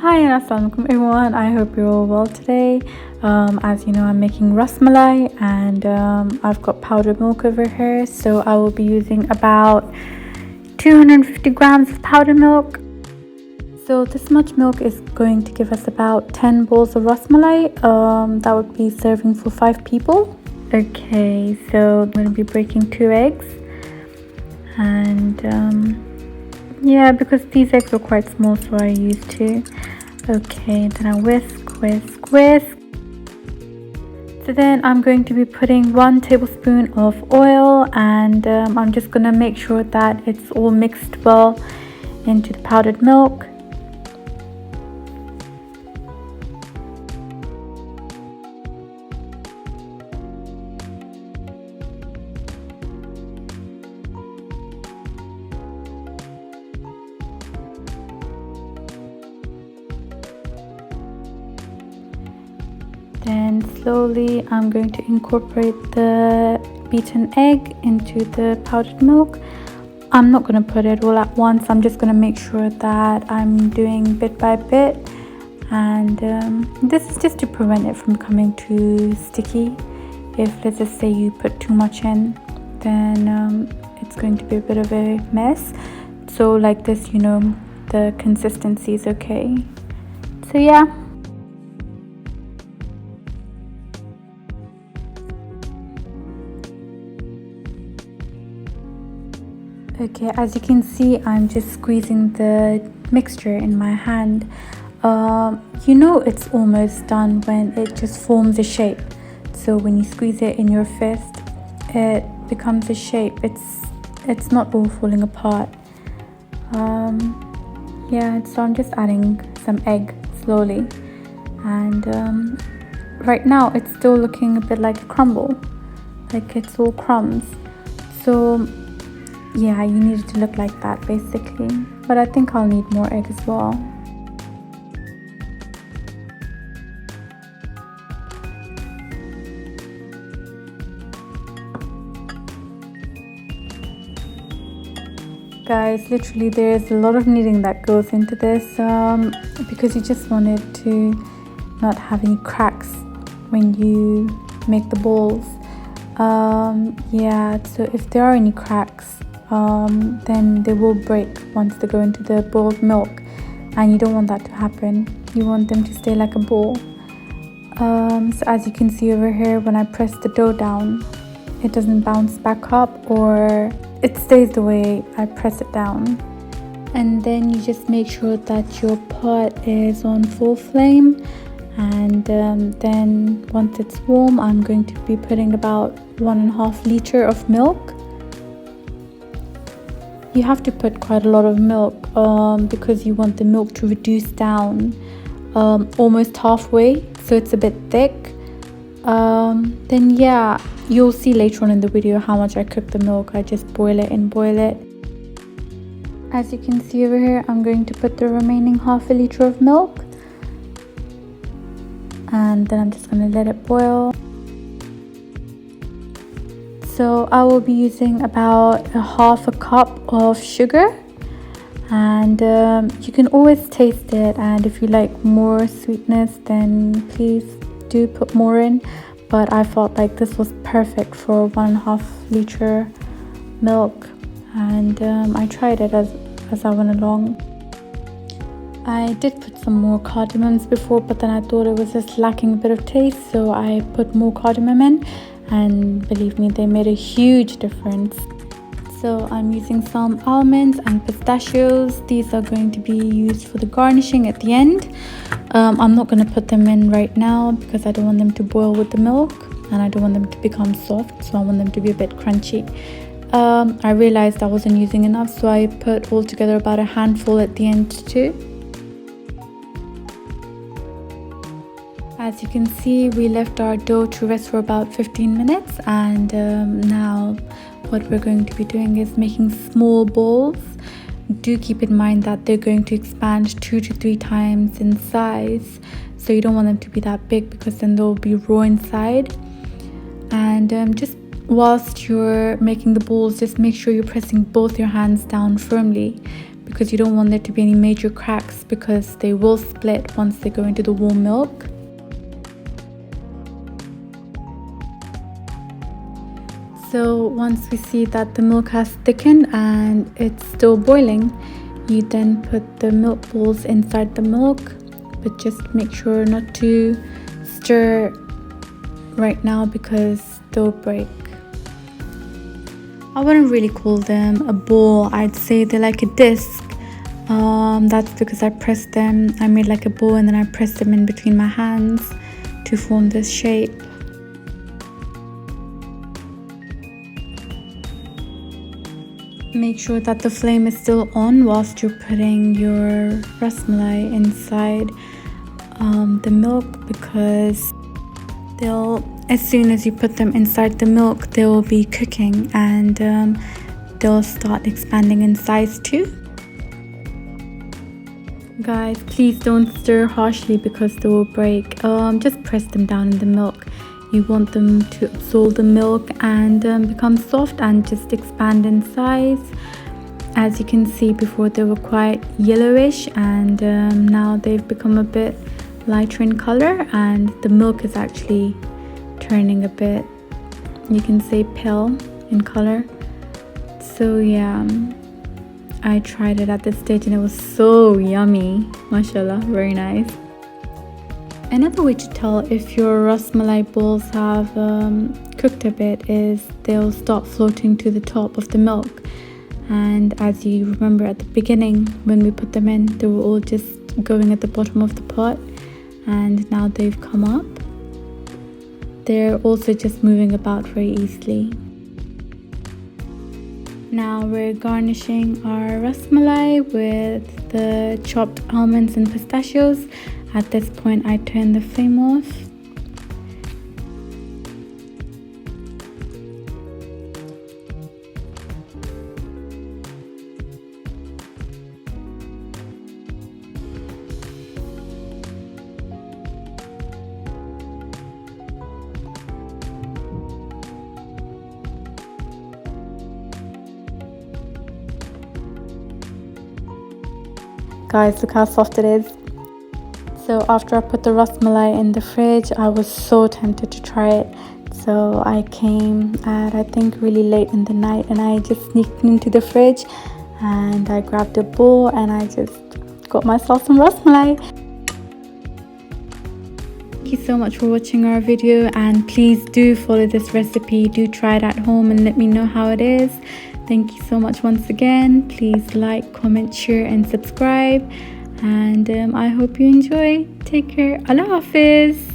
Hi and assalamu alaikum everyone. I hope you're all well today. As you know, I'm making Ras Malai and I've got powdered milk over here. So I will be using about 250 grams of powdered milk. So this much milk is going to give us about 10 bowls of Ras Malai. That would be serving for 5 people. Okay, so I'm going to be breaking 2 eggs. And yeah, because these eggs were quite small, so I used 2. Okay, then I whisk. So then I'm going to be putting 1 tablespoon of oil, and I'm just gonna make sure that it's all mixed well into the powdered milk. Then slowly I'm going to incorporate the beaten egg into the powdered milk. I'm not going to put it all at once. I'm just going to make sure that I'm doing bit by bit. And this is just to prevent it from becoming too sticky. If, let's just say, you put too much in, then it's going to be a bit of a mess. So like this, you know, the consistency is okay. So yeah. Okay, as you can see, I'm just squeezing the mixture in my hand. You know it's almost done when it just forms a shape. So when you squeeze it in your fist, it becomes a shape. It's not all falling apart. Yeah, so I'm just adding some egg slowly, and right now it's still looking a bit like a crumble, like it's all crumbs. So yeah, you need it to look like that basically, but I think I'll need more egg as well. Guys, literally there's a lot of kneading that goes into this because you just want it to not have any cracks when you make the balls. Yeah, so if there are any cracks, then they will break once they go into the boiled milk, and you don't want that to happen. You want them to stay like a ball. So as you can see over here, when I press the dough down, it doesn't bounce back up, or it stays the way I press it down. And then you just make sure that your pot is on full flame, and then once it's warm, I'm going to be putting about 1.5 liters of milk. You have to put quite a lot of milk because you want the milk to reduce down almost halfway, so it's a bit thick. Then yeah, you'll see later on in the video how much I cook the milk. I just boil it. As you can see over here, I'm going to put the remaining 1/2 liter of milk, and then I'm just going to let it boil. So I will be using about 1/2 cup of sugar, and you can always taste it, and if you like more sweetness, then please do put more in, but I felt like this was perfect for 1.5 liter milk, and I tried it as I went along. I did put some more cardamoms before, but then I thought it was just lacking a bit of taste, so I put more cardamom in, and believe me, they made a huge difference. So I'm using some almonds and pistachios. These are going to be used for the garnishing at the end. I'm not going to put them in right now because I don't want them to boil with the milk, and I don't want them to become soft, so I want them to be a bit crunchy. I realized I wasn't using enough, so I put all together about a handful at the end too. As you can see, we left our dough to rest for about 15 minutes, and now what we're going to be doing is making small balls. Do keep in mind that they're going to expand 2 to 3 times in size, so you don't want them to be that big because then they'll be raw inside. And just whilst you're making the balls, just make sure you're pressing both your hands down firmly, because you don't want there to be any major cracks, because they will split once they go into the warm milk. So once we see that the milk has thickened and it's still boiling, you then put the milk balls inside the milk, but just make sure not to stir right now because they'll break. I wouldn't really call them a ball, I'd say they're like a disc. That's because I pressed them, I made like a ball and then I pressed them in between my hands to form this shape. Make sure that the flame is still on whilst you're putting your Ras Malai inside the milk, because as soon as you put them inside the milk, they will be cooking and they'll start expanding in size too. Guys, please don't stir harshly because they will break. Just press them down in the milk. You want them to absorb the milk and become soft and just expand in size. As you can see, before they were quite yellowish, and now they've become a bit lighter in color, and the milk is actually turning a bit, you can say, pale in color. So yeah, I tried it at this stage and it was so yummy, mashallah, very nice. Another way to tell if your Ras Malai balls have cooked a bit is they'll start floating to the top of the milk. And as you remember at the beginning, when we put them in, they were all just going at the bottom of the pot, and now they've come up. They're also just moving about very easily. Now we're garnishing our Ras Malai with the chopped almonds and pistachios. At this point, I turn the flame off. Guys, look how soft it is. So after I put the Ras Malai in the fridge, I was so tempted to try it. So I came at, I think, really late in the night, and I just sneaked into the fridge and I grabbed a bowl and I just got myself some Ras Malai. Thank you so much for watching our video, and please do follow this recipe. Do try it at home and let me know how it is. Thank you so much once again. Please like, comment, share and subscribe, and I hope you enjoy. Take care. Allah Hafiz.